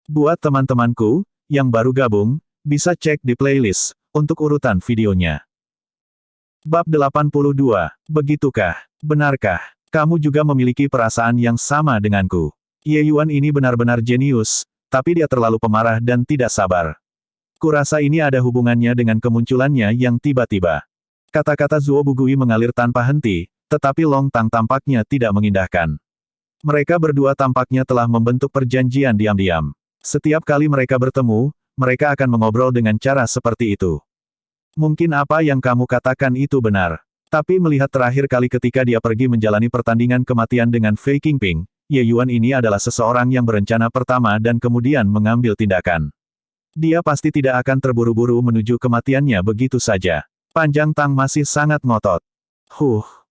Buat teman-temanku, yang baru gabung, bisa cek di playlist, untuk urutan videonya. Bab 82, begitukah? Benarkah? Kamu juga memiliki perasaan yang sama denganku. Ye Yuan ini benar-benar jenius, tapi dia terlalu pemarah dan tidak sabar. Kurasa ini ada hubungannya dengan kemunculannya yang tiba-tiba. Kata-kata Zuo Bugui mengalir tanpa henti, tetapi Long Tang tampaknya tidak mengindahkan. Mereka berdua tampaknya telah membentuk perjanjian diam-diam. Setiap kali mereka bertemu, mereka akan mengobrol dengan cara seperti itu. Mungkin apa yang kamu katakan itu benar. Tapi melihat terakhir kali ketika dia pergi menjalani pertandingan kematian dengan Fei Qingping, Ye Yuan ini adalah seseorang yang berencana pertama dan kemudian mengambil tindakan. Dia pasti tidak akan terburu-buru menuju kematiannya begitu saja. Panjang Tang masih sangat ngotot.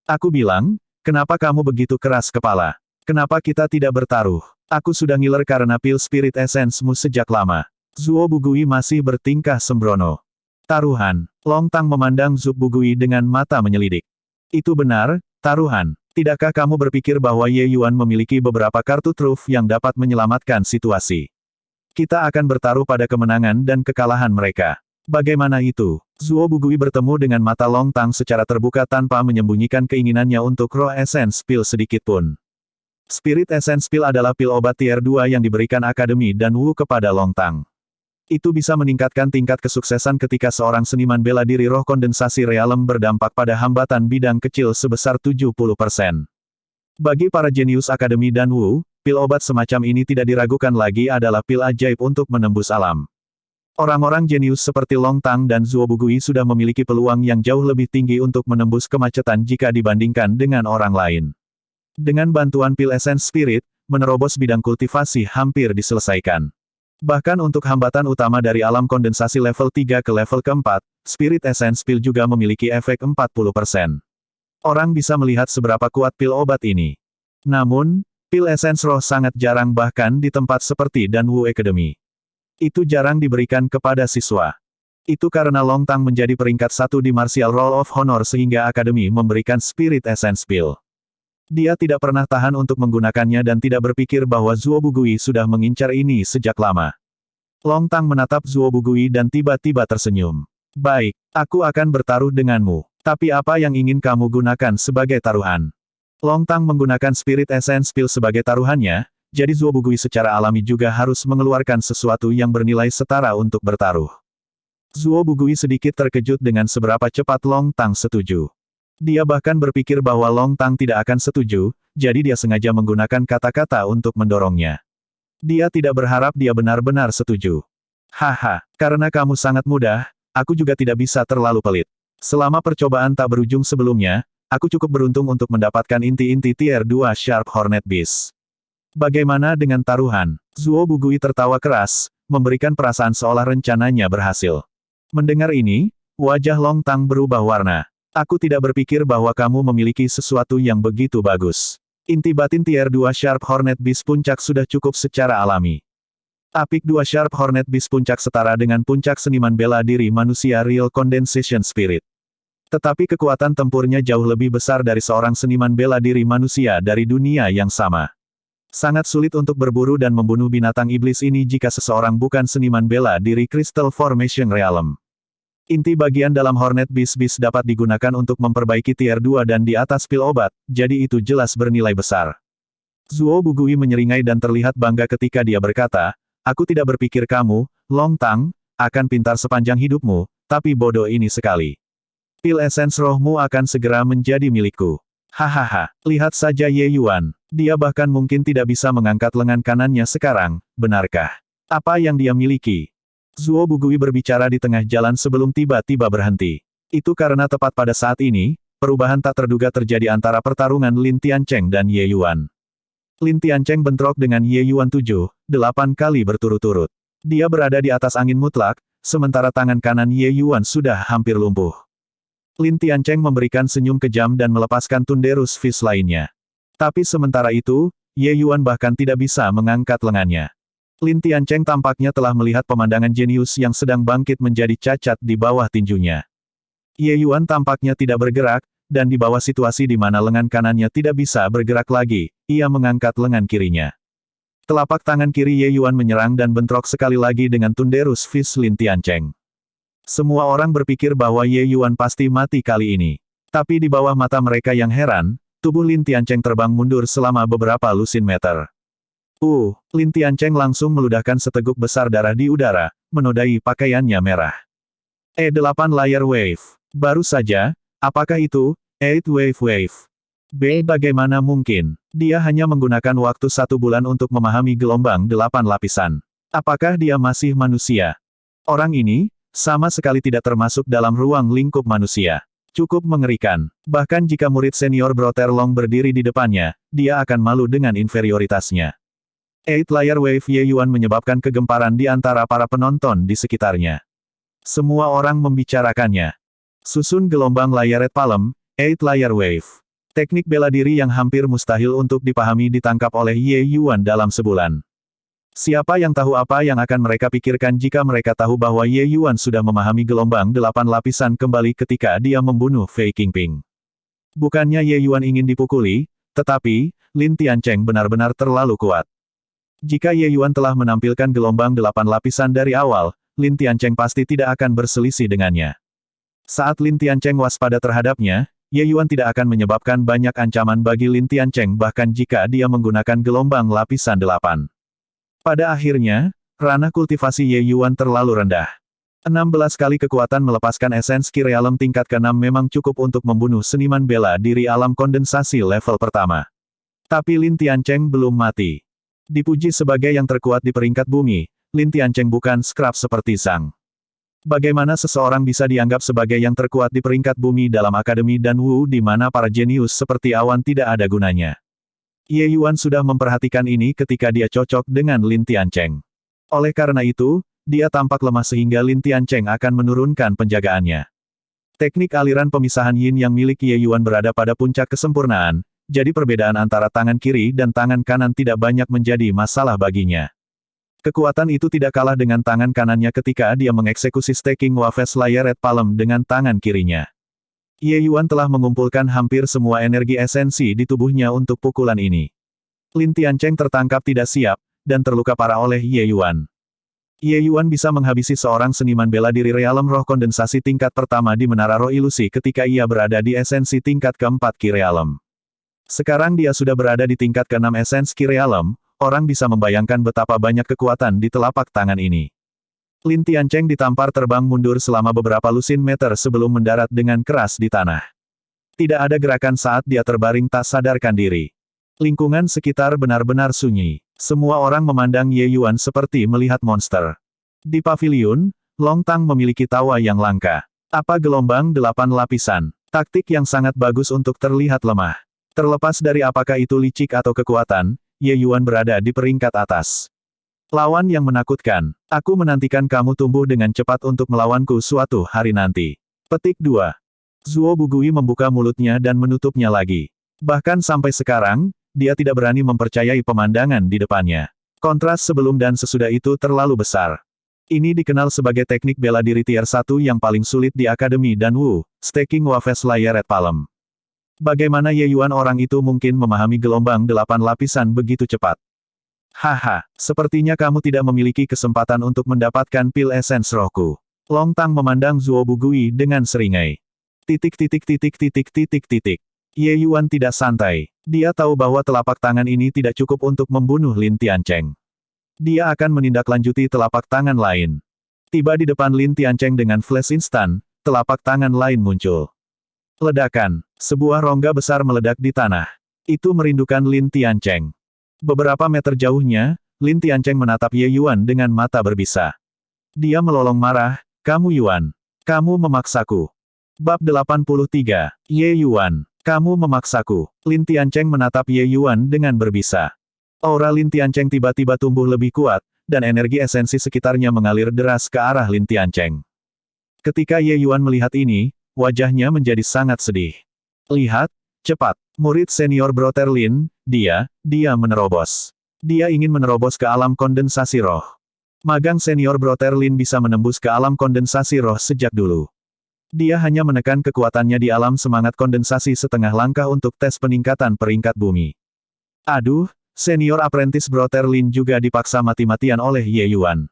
Aku bilang, kenapa kamu begitu keras kepala? Kenapa kita tidak bertaruh? Aku sudah ngiler karena pil spirit essence-mu sejak lama. Zuo Bugui masih bertingkah sembrono. Taruhan. Long Tang memandang Zhu Bugui dengan mata menyelidik. Itu benar, taruhan. Tidakkah kamu berpikir bahwa Ye Yuan memiliki beberapa kartu truf yang dapat menyelamatkan situasi? Kita akan bertaruh pada kemenangan dan kekalahan mereka. Bagaimana itu? Zuo Bugui bertemu dengan mata Long Tang secara terbuka tanpa menyembunyikan keinginannya untuk roh essence pil sedikitpun. Spirit Essence Pill adalah pil obat tier 2 yang diberikan Akademi dan Wu kepada Long Tang. Itu bisa meningkatkan tingkat kesuksesan ketika seorang seniman bela diri roh kondensasi realem berdampak pada hambatan bidang kecil sebesar 70%. Bagi para jenius Akademi dan Wu, pil obat semacam ini tidak diragukan lagi adalah pil ajaib untuk menembus alam. Orang-orang jenius seperti Long Tang dan Zuo Bugui sudah memiliki peluang yang jauh lebih tinggi untuk menembus kemacetan jika dibandingkan dengan orang lain. Dengan bantuan pil Essence Spirit, menerobos bidang kultivasi hampir diselesaikan. Bahkan untuk hambatan utama dari alam kondensasi level 3 ke level keempat, Spirit Essence Pill juga memiliki efek 40%. Orang bisa melihat seberapa kuat pil obat ini. Namun, pil Essence Roh sangat jarang bahkan di tempat seperti Dan Wu Academy. Itu jarang diberikan kepada siswa. Itu karena Long Tang menjadi peringkat 1 di Martial Roll of Honor sehingga Akademi memberikan Spirit Essence Pill. Dia tidak pernah tahan untuk menggunakannya dan tidak berpikir bahwa Zuo Bugui sudah mengincar ini sejak lama. Long Tang menatap Zuo Bugui dan tiba-tiba tersenyum. Baik, aku akan bertaruh denganmu. Tapi apa yang ingin kamu gunakan sebagai taruhan? Long Tang menggunakan Spirit Essence Pill sebagai taruhannya, jadi Zuo Bugui secara alami juga harus mengeluarkan sesuatu yang bernilai setara untuk bertaruh. Zuo Bugui sedikit terkejut dengan seberapa cepat Long Tang setuju. Dia bahkan berpikir bahwa Long Tang tidak akan setuju, jadi dia sengaja menggunakan kata-kata untuk mendorongnya. Dia tidak berharap dia benar-benar setuju. Haha, karena kamu sangat mudah, aku juga tidak bisa terlalu pelit. Selama percobaan tak berujung sebelumnya, aku cukup beruntung untuk mendapatkan inti-inti tier 2 Sharp Hornet Beast. Bagaimana dengan taruhan? Zuo Bugui tertawa keras, memberikan perasaan seolah rencananya berhasil. Mendengar ini, wajah Long Tang berubah warna. Aku tidak berpikir bahwa kamu memiliki sesuatu yang begitu bagus. Inti batin tier 2 Sharp Hornet Beast puncak sudah cukup secara alami. Apik 2 Sharp Hornet Beast puncak setara dengan puncak seniman bela diri manusia Real Condensation Spirit. Tetapi kekuatan tempurnya jauh lebih besar dari seorang seniman bela diri manusia dari dunia yang sama. Sangat sulit untuk berburu dan membunuh binatang iblis ini jika seseorang bukan seniman bela diri Crystal Formation Realm. Inti bagian dalam Hornet Beast dapat digunakan untuk memperbaiki tier 2 dan di atas pil obat, jadi itu jelas bernilai besar. Zuo Bugui menyeringai dan terlihat bangga ketika dia berkata, aku tidak berpikir kamu, Long Tang, akan pintar sepanjang hidupmu, tapi bodoh ini sekali. Pil Essence rohmu akan segera menjadi milikku. Hahaha, lihat saja Ye Yuan. Dia bahkan mungkin tidak bisa mengangkat lengan kanannya sekarang, benarkah? Apa yang dia miliki? Zuo Bugui berbicara di tengah jalan sebelum tiba-tiba berhenti. Itu karena tepat pada saat ini, perubahan tak terduga terjadi antara pertarungan Lin Tiancheng dan Ye Yuan. Lin Tiancheng bentrok dengan Ye Yuan 7-8 kali berturut-turut. Dia berada di atas angin mutlak, sementara tangan kanan Ye Yuan sudah hampir lumpuh. Lin Tiancheng memberikan senyum kejam dan melepaskan Thunderous Fist lainnya. Tapi sementara itu, Ye Yuan bahkan tidak bisa mengangkat lengannya. Lin Tiancheng tampaknya telah melihat pemandangan jenius yang sedang bangkit menjadi cacat di bawah tinjunya. Ye Yuan tampaknya tidak bergerak, dan di bawah situasi di mana lengan kanannya tidak bisa bergerak lagi, ia mengangkat lengan kirinya. Telapak tangan kiri Ye Yuan menyerang dan bentrok sekali lagi dengan Thunderous Fist Lin Tiancheng. Semua orang berpikir bahwa Ye Yuan pasti mati kali ini. Tapi di bawah mata mereka yang heran, tubuh Lin Tiancheng terbang mundur selama beberapa lusin meter. Lin Tiancheng langsung meludahkan seteguk besar darah di udara, menodai pakaiannya merah. 8 Layer Wave. Baru saja, apakah itu? 8 Wave. Bagaimana mungkin? Dia hanya menggunakan waktu 1 bulan untuk memahami gelombang 8 lapisan. Apakah dia masih manusia? Orang ini, sama sekali tidak termasuk dalam ruang lingkup manusia. Cukup mengerikan. Bahkan jika murid senior Brotherlong berdiri di depannya, dia akan malu dengan inferioritasnya. 8 Layer Wave Ye Yuan menyebabkan kegemparan di antara para penonton di sekitarnya. Semua orang membicarakannya. Susun gelombang Layered Palm, 8 Layer Wave. Teknik bela diri yang hampir mustahil untuk dipahami ditangkap oleh Ye Yuan dalam sebulan. Siapa yang tahu apa yang akan mereka pikirkan jika mereka tahu bahwa Ye Yuan sudah memahami gelombang 8 lapisan kembali ketika dia membunuh Fei Qingping. Bukannya Ye Yuan ingin dipukuli, tetapi, Lin Tiancheng benar-benar terlalu kuat. Jika Ye Yuan telah menampilkan gelombang 8 lapisan dari awal, Lin Tiancheng pasti tidak akan berselisih dengannya. Saat Lin Tiancheng waspada terhadapnya, Ye Yuan tidak akan menyebabkan banyak ancaman bagi Lin Tiancheng bahkan jika dia menggunakan gelombang lapisan 8. Pada akhirnya, ranah kultivasi Ye Yuan terlalu rendah. 16 kali kekuatan melepaskan esens Ki Realm tingkat ke-6 memang cukup untuk membunuh seniman bela diri alam kondensasi level pertama. Tapi Lin Tiancheng belum mati. Dipuji sebagai yang terkuat di peringkat bumi, Lin Tiancheng bukan scrub seperti Zhang. Bagaimana seseorang bisa dianggap sebagai yang terkuat di peringkat bumi dalam akademi dan Wu di mana para jenius seperti awan tidak ada gunanya? Ye Yuan sudah memperhatikan ini ketika dia cocok dengan Lin Tiancheng. Oleh karena itu, dia tampak lemah sehingga Lin Tiancheng akan menurunkan penjagaannya. Teknik aliran pemisahan yin yang milik Ye Yuan berada pada puncak kesempurnaan, jadi perbedaan antara tangan kiri dan tangan kanan tidak banyak menjadi masalah baginya. Kekuatan itu tidak kalah dengan tangan kanannya ketika dia mengeksekusi Staking Waves Layered Palm dengan tangan kirinya. Ye Yuan telah mengumpulkan hampir semua energi esensi di tubuhnya untuk pukulan ini. Lin Tiancheng tertangkap tidak siap, dan terluka parah oleh Ye Yuan. Ye Yuan bisa menghabisi seorang seniman bela diri realem roh kondensasi tingkat pertama di Menara Roh Ilusi ketika ia berada di esensi tingkat keempat Ki Realem. Sekarang dia sudah berada di tingkat ke-6 esens Ki Realem. Orang bisa membayangkan betapa banyak kekuatan di telapak tangan ini. Lin Tiancheng ditampar terbang mundur selama beberapa lusin meter sebelum mendarat dengan keras di tanah. Tidak ada gerakan saat dia terbaring tak sadarkan diri. Lingkungan sekitar benar-benar sunyi. Semua orang memandang Ye Yuan seperti melihat monster. Di paviliun, Long Tang memiliki tawa yang langka. Apa gelombang 8 lapisan? Taktik yang sangat bagus untuk terlihat lemah. Terlepas dari apakah itu licik atau kekuatan, Ye Yuan berada di peringkat atas. Lawan yang menakutkan. Aku menantikan kamu tumbuh dengan cepat untuk melawanku suatu hari nanti. Petik 2. Zuo Bugui membuka mulutnya dan menutupnya lagi. Bahkan sampai sekarang, dia tidak berani mempercayai pemandangan di depannya. Kontras sebelum dan sesudah itu terlalu besar. Ini dikenal sebagai teknik bela diri tier 1 yang paling sulit di Akademi dan Wu, Staking Waves Layered Palm. Bagaimana Ye Yuan orang itu mungkin memahami gelombang 8 lapisan begitu cepat? Haha, sepertinya kamu tidak memiliki kesempatan untuk mendapatkan pil esens rohku. Long Tang memandang Zuo Bugui dengan seringai. Ye Yuan tidak santai. Dia tahu bahwa telapak tangan ini tidak cukup untuk membunuh Lin Tiancheng. Dia akan menindaklanjuti telapak tangan lain. Tiba di depan Lin Tiancheng dengan flash instan, telapak tangan lain muncul. Ledakan. Sebuah rongga besar meledak di tanah. Itu merindukan Lin Tiancheng. Beberapa meter jauhnya, Lin Tiancheng menatap Ye Yuan dengan mata berbisa. Dia melolong marah, "Kamu Yuan. Kamu memaksaku." Bab 83. Ye Yuan. Kamu memaksaku. Lin Tiancheng menatap Ye Yuan dengan berbisa. Aura Lin Tiancheng tiba-tiba tumbuh lebih kuat, dan energi esensi sekitarnya mengalir deras ke arah Lin Tiancheng. Ketika Ye Yuan melihat ini, wajahnya menjadi sangat sedih. Lihat, cepat, murid senior Brother Lin, dia menerobos. Dia ingin menerobos ke alam kondensasi roh. Magang senior Brother Lin bisa menembus ke alam kondensasi roh sejak dulu. Dia hanya menekan kekuatannya di alam semangat kondensasi setengah langkah untuk tes peningkatan peringkat bumi. Aduh, Senior apprentice Brother Lin juga dipaksa mati-matian oleh Ye Yuan.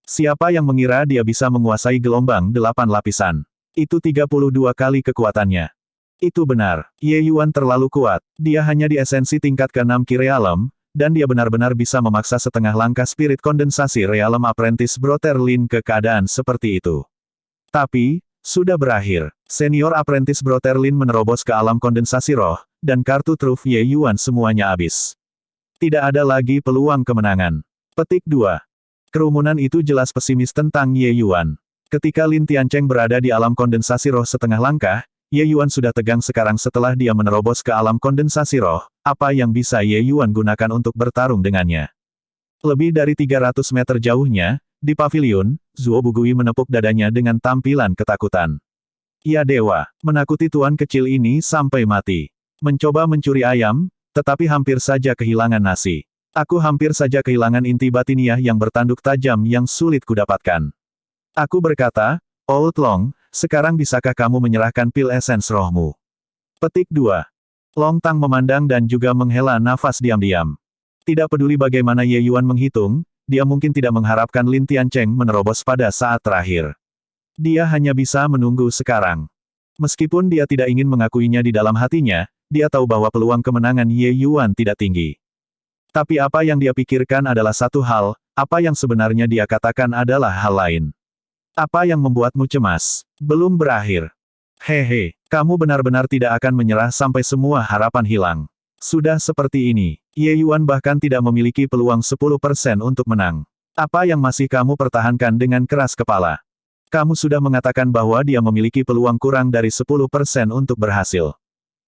Siapa yang mengira dia bisa menguasai gelombang 8 lapisan? Itu 32 kali kekuatannya. Itu benar, Ye Yuan terlalu kuat. Dia hanya di esensi tingkat ke-6 Ki Realm, dan dia benar-benar bisa memaksa setengah langkah spirit kondensasi Realm Apprentice Brother Lin ke keadaan seperti itu. Tapi, sudah berakhir. Senior Apprentice Brother Lin menerobos ke alam kondensasi roh, dan kartu truf Ye Yuan semuanya habis. Tidak ada lagi peluang kemenangan. Petik 2. Kerumunan itu jelas pesimis tentang Ye Yuan. Ketika Lin Tiancheng berada di alam kondensasi roh setengah langkah, Ye Yuan sudah tegang sekarang setelah dia menerobos ke alam kondensasi roh, apa yang bisa Ye Yuan gunakan untuk bertarung dengannya. Lebih dari 300 meter jauhnya, di pavilion, Zuo Bugui menepuk dadanya dengan tampilan ketakutan. Ya dewa, menakuti tuan kecil ini sampai mati. Mencoba mencuri ayam, tetapi hampir saja kehilangan nasi. Aku hampir saja kehilangan inti batiniah yang bertanduk tajam yang sulit kudapatkan. Aku berkata, Old Long, sekarang bisakah kamu menyerahkan pil esens rohmu? Petik 2. Long Tang memandang dan juga menghela nafas diam-diam. Tidak peduli bagaimana Ye Yuan menghitung, dia mungkin tidak mengharapkan Lin Tiancheng menerobos pada saat terakhir. Dia hanya bisa menunggu sekarang. Meskipun dia tidak ingin mengakuinya di dalam hatinya, dia tahu bahwa peluang kemenangan Ye Yuan tidak tinggi. Tapi apa yang dia pikirkan adalah satu hal, apa yang sebenarnya dia katakan adalah hal lain. Apa yang membuatmu cemas? Belum berakhir. Hehe, kamu benar-benar tidak akan menyerah sampai semua harapan hilang. Sudah seperti ini, Ye Yuan bahkan tidak memiliki peluang 10% untuk menang. Apa yang masih kamu pertahankan dengan keras kepala? Kamu sudah mengatakan bahwa dia memiliki peluang kurang dari 10% untuk berhasil.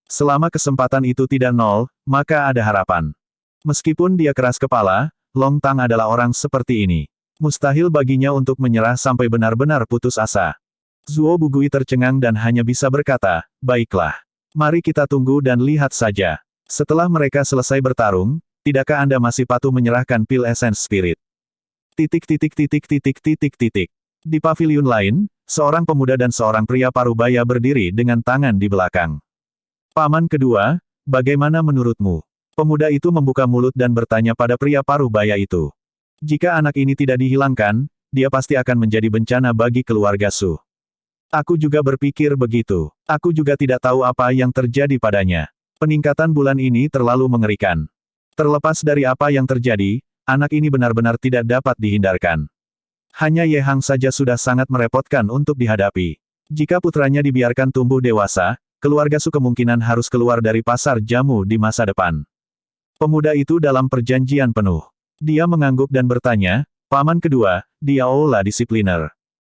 Selama kesempatan itu tidak nol, maka ada harapan. Meskipun dia keras kepala, Long Tang adalah orang seperti ini. Mustahil baginya untuk menyerah sampai benar-benar putus asa. Zuo Bugui tercengang dan hanya bisa berkata, baiklah. Mari kita tunggu dan lihat saja. Setelah mereka selesai bertarung, tidakkah Anda masih patuh menyerahkan pil essence spirit? Di pavilion lain, seorang pemuda dan seorang pria parubaya berdiri dengan tangan di belakang. Paman kedua, bagaimana menurutmu? Pemuda itu membuka mulut dan bertanya pada pria parubaya itu. Jika anak ini tidak dihilangkan, dia pasti akan menjadi bencana bagi keluarga Su. Aku juga berpikir begitu. Aku juga tidak tahu apa yang terjadi padanya. Peningkatan bulan ini terlalu mengerikan. Terlepas dari apa yang terjadi, anak ini benar-benar tidak dapat dihindarkan. Hanya Ye Hang saja sudah sangat merepotkan untuk dihadapi. Jika putranya dibiarkan tumbuh dewasa, keluarga Su kemungkinan harus keluar dari pasar jamu di masa depan. Pemuda itu dalam perjanjian penuh. Dia mengangguk dan bertanya, Paman kedua, dia Ola disipliner.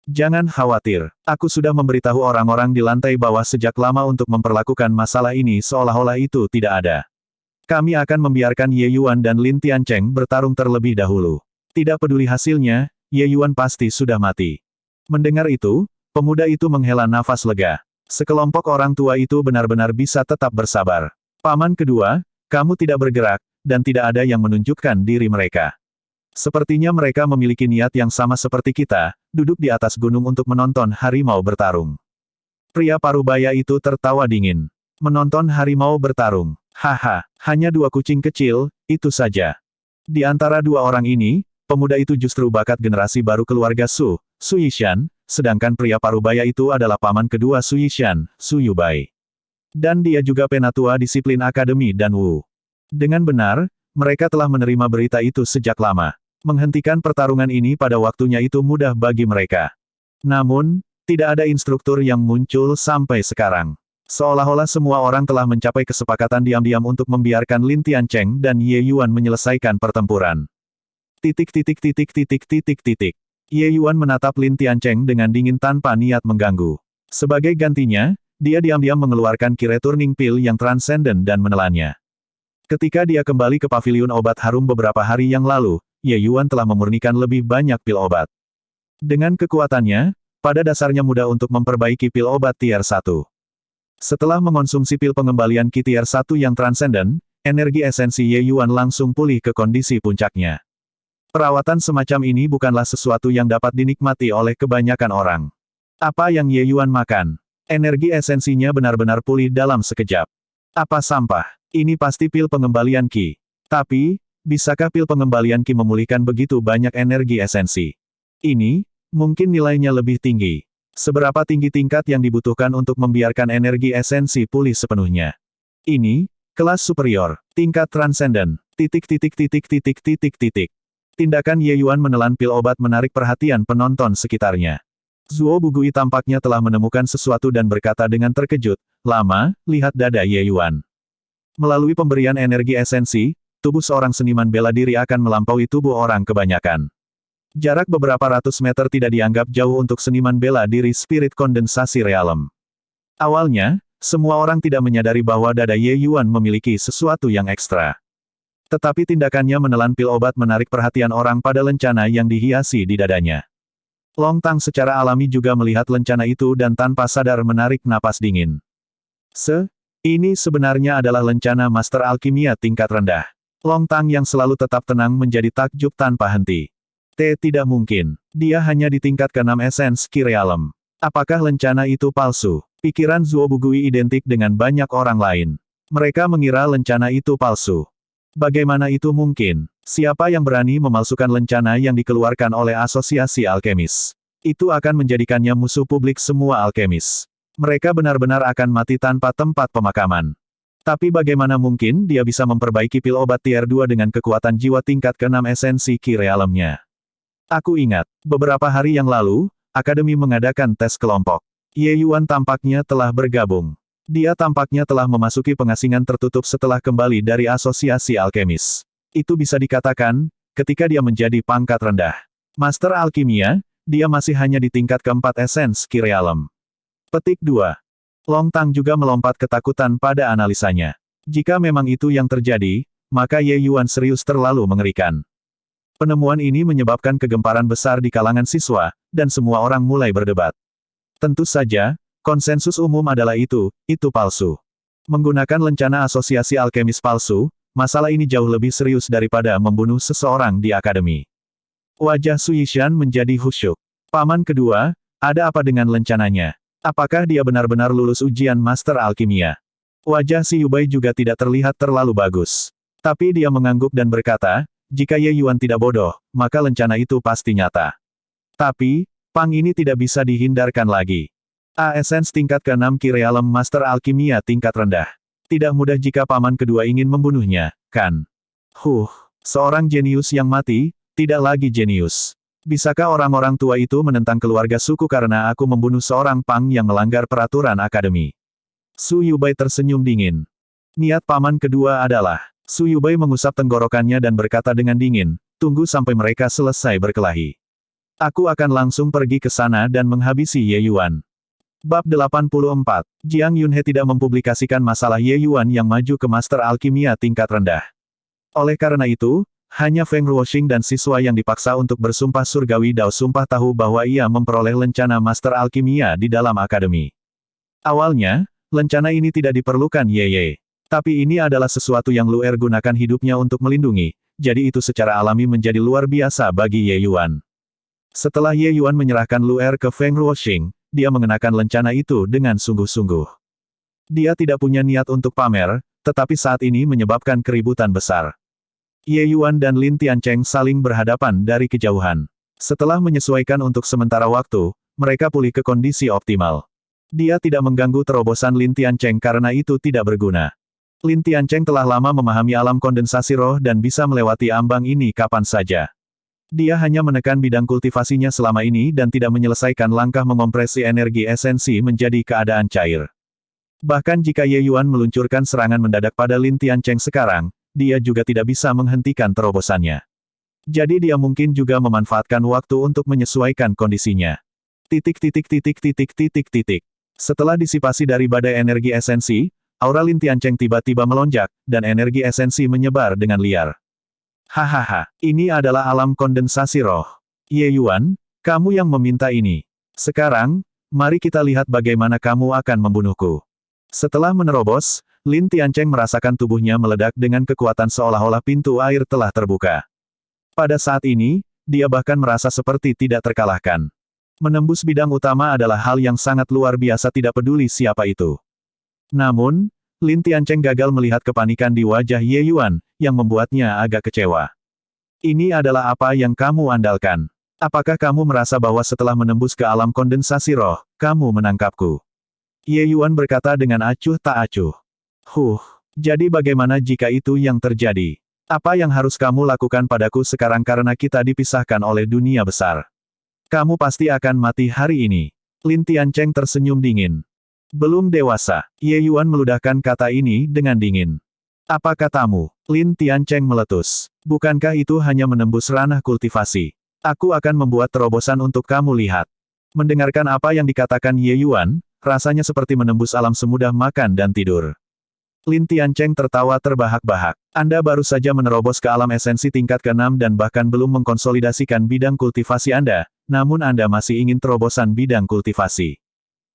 Jangan khawatir, aku sudah memberitahu orang-orang di lantai bawah sejak lama untuk memperlakukan masalah ini seolah-olah itu tidak ada. Kami akan membiarkan Ye Yuan dan Lin Tiancheng bertarung terlebih dahulu. Tidak peduli hasilnya, Ye Yuan pasti sudah mati. Mendengar itu, pemuda itu menghela nafas lega. Sekelompok orang tua itu benar-benar bisa tetap bersabar. Paman kedua, kamu tidak bergerak, dan tidak ada yang menunjukkan diri mereka. Sepertinya mereka memiliki niat yang sama seperti kita, duduk di atas gunung untuk menonton harimau bertarung. Pria parubaya itu tertawa dingin. Menonton harimau bertarung. Haha, hanya 2 kucing kecil, itu saja. Di antara 2 orang ini, pemuda itu justru bakat generasi baru keluarga Su, Su Yishan, sedangkan pria parubaya itu adalah paman kedua Su Yishan, Su Yubai. Dan dia juga penatua disiplin akademi dan Wu. Dengan benar, mereka telah menerima berita itu sejak lama. Menghentikan pertarungan ini pada waktunya itu mudah bagi mereka. Namun, tidak ada instruktur yang muncul sampai sekarang. Seolah-olah semua orang telah mencapai kesepakatan diam-diam untuk membiarkan Lin Tiancheng dan Ye Yuan menyelesaikan pertempuran. Ye Yuan menatap Lin Tiancheng dengan dingin tanpa niat mengganggu. Sebagai gantinya, dia diam-diam mengeluarkan Ki Returning Pill yang transenden dan menelannya. Ketika dia kembali ke pavilion obat harum beberapa hari yang lalu, Ye Yuan telah memurnikan lebih banyak pil obat. Dengan kekuatannya, pada dasarnya mudah untuk memperbaiki pil obat tier 1. Setelah mengonsumsi pil pengembalian Ki tier 1 yang transenden, energi esensi Ye Yuan langsung pulih ke kondisi puncaknya. Perawatan semacam ini bukanlah sesuatu yang dapat dinikmati oleh kebanyakan orang. Apa yang Ye Yuan makan? Energi esensinya benar-benar pulih dalam sekejap. Apa sampah? Ini pasti pil pengembalian Ki. Tapi, bisakah pil pengembalian Ki memulihkan begitu banyak energi esensi? Ini, mungkin nilainya lebih tinggi. Seberapa tinggi tingkat yang dibutuhkan untuk membiarkan energi esensi pulih sepenuhnya? Ini, kelas superior, tingkat transenden, titik. Tindakan Ye Yuan menelan pil obat menarik perhatian penonton sekitarnya. Zuo Bugui tampaknya telah menemukan sesuatu dan berkata dengan terkejut, "Lama, lihat dada Ye Yuan." Melalui pemberian energi esensi, tubuh seorang seniman bela diri akan melampaui tubuh orang kebanyakan. Jarak beberapa ratus meter tidak dianggap jauh untuk seniman bela diri spirit kondensasi realem. Awalnya, semua orang tidak menyadari bahwa dada Ye Yuan memiliki sesuatu yang ekstra. Tetapi tindakannya menelan pil obat menarik perhatian orang pada lencana yang dihiasi di dadanya. Long Tang secara alami juga melihat lencana itu dan tanpa sadar menarik napas dingin. Ini sebenarnya adalah lencana Master Alkimia tingkat rendah. Long Tang yang selalu tetap tenang menjadi takjub tanpa henti. Tidak mungkin. Dia hanya di tingkat ke-6 esens Ki Realem. Apakah lencana itu palsu? Pikiran Zuo Bugui identik dengan banyak orang lain. Mereka mengira lencana itu palsu. Bagaimana itu mungkin? Siapa yang berani memalsukan lencana yang dikeluarkan oleh Asosiasi Alkemis? Itu akan menjadikannya musuh publik semua alkemis. Mereka benar-benar akan mati tanpa tempat pemakaman. Tapi bagaimana mungkin dia bisa memperbaiki pil obat tier 2 dengan kekuatan jiwa tingkat ke-6 esensi Ki Realemnya? Aku ingat, beberapa hari yang lalu, Akademi mengadakan tes kelompok. Ye Yuan tampaknya telah bergabung. Dia tampaknya telah memasuki pengasingan tertutup setelah kembali dari Asosiasi Alkemis. Itu bisa dikatakan, ketika dia menjadi pangkat rendah Master Alkimia, dia masih hanya di tingkat ke-4 esens Ki Realem. Petik 2. Long Tang juga melompat ketakutan pada analisanya. Jika memang itu yang terjadi, maka Ye Yuan serius terlalu mengerikan. Penemuan ini menyebabkan kegemparan besar di kalangan siswa, dan semua orang mulai berdebat. Tentu saja, konsensus umum adalah itu palsu. Menggunakan lencana asosiasi alkemis palsu, masalah ini jauh lebih serius daripada membunuh seseorang di akademi. Wajah Su Yishan menjadi khusyuk. Paman kedua, ada apa dengan lencananya? Apakah dia benar-benar lulus ujian Master Alkimia? Wajah si Yubai juga tidak terlihat terlalu bagus. Tapi dia mengangguk dan berkata, jika Ye Yuan tidak bodoh, maka lencana itu pasti nyata. Tapi, pang ini tidak bisa dihindarkan lagi. Essence tingkat ke-6 Ki Realem Master Alkimia tingkat rendah. Tidak mudah jika paman kedua ingin membunuhnya, kan? Seorang jenius yang mati, tidak lagi jenius. Bisakah orang-orang tua itu menentang keluarga suku karena aku membunuh seorang pang yang melanggar peraturan akademi? Su Yubai tersenyum dingin. Niat paman kedua adalah, Su Yubai mengusap tenggorokannya dan berkata dengan dingin, tunggu sampai mereka selesai berkelahi. Aku akan langsung pergi ke sana dan menghabisi Ye Yuan. Bab 84, Jiang Yunhe tidak mempublikasikan masalah Ye Yuan yang maju ke Master Alkimia tingkat rendah. Oleh karena itu, hanya Feng Ruoxing dan siswa yang dipaksa untuk bersumpah surgawi Dao sumpah tahu bahwa ia memperoleh lencana Master Alkimia di dalam akademi. Awalnya, lencana ini tidak diperlukan Ye. Tapi ini adalah sesuatu yang Luer gunakan hidupnya untuk melindungi, jadi itu secara alami menjadi luar biasa bagi Ye Yuan. Setelah Ye Yuan menyerahkan Luer ke Feng Ruoxing, dia mengenakan lencana itu dengan sungguh-sungguh. Dia tidak punya niat untuk pamer, tetapi saat ini menyebabkan keributan besar. Ye Yuan dan Lin Tiancheng saling berhadapan dari kejauhan. Setelah menyesuaikan untuk sementara waktu, mereka pulih ke kondisi optimal. Dia tidak mengganggu terobosan Lin Tiancheng karena itu tidak berguna. Lin Tiancheng telah lama memahami alam kondensasi roh dan bisa melewati ambang ini kapan saja. Dia hanya menekan bidang kultivasinya selama ini dan tidak menyelesaikan langkah mengompresi energi esensi menjadi keadaan cair. Bahkan jika Ye Yuan meluncurkan serangan mendadak pada Lin Tiancheng sekarang, dia juga tidak bisa menghentikan terobosannya. Jadi dia mungkin juga memanfaatkan waktu untuk menyesuaikan kondisinya. Setelah disipasi dari badai energi esensi, aura Lin Tiancheng tiba-tiba melonjak, dan energi esensi menyebar dengan liar. Hahaha, ini adalah alam kondensasi roh. Ye Yuan, kamu yang meminta ini. Sekarang, mari kita lihat bagaimana kamu akan membunuhku. Setelah menerobos, Lin Tiancheng merasakan tubuhnya meledak dengan kekuatan seolah-olah pintu air telah terbuka. Pada saat ini, dia bahkan merasa seperti tidak terkalahkan. Menembus bidang utama adalah hal yang sangat luar biasa tidak peduli siapa itu. Namun, Lin Tiancheng gagal melihat kepanikan di wajah Ye Yuan, yang membuatnya agak kecewa. Ini adalah apa yang kamu andalkan. Apakah kamu merasa bahwa setelah menembus ke alam kondensasi roh, kamu menangkapku? Ye Yuan berkata dengan acuh tak acuh. Jadi bagaimana jika itu yang terjadi? Apa yang harus kamu lakukan padaku sekarang karena kita dipisahkan oleh dunia besar? Kamu pasti akan mati hari ini. Lin Tiancheng tersenyum dingin. Belum dewasa. Ye Yuan meludahkan kata ini dengan dingin. Apa katamu? Lin Tiancheng meletus. Bukankah itu hanya menembus ranah kultivasi? Aku akan membuat terobosan untuk kamu lihat. Mendengarkan apa yang dikatakan Ye Yuan, rasanya seperti menembus alam semudah makan dan tidur. Lin Tiancheng tertawa terbahak-bahak. Anda baru saja menerobos ke alam esensi tingkat ke-6 dan bahkan belum mengkonsolidasikan bidang kultivasi Anda, namun Anda masih ingin terobosan bidang kultivasi.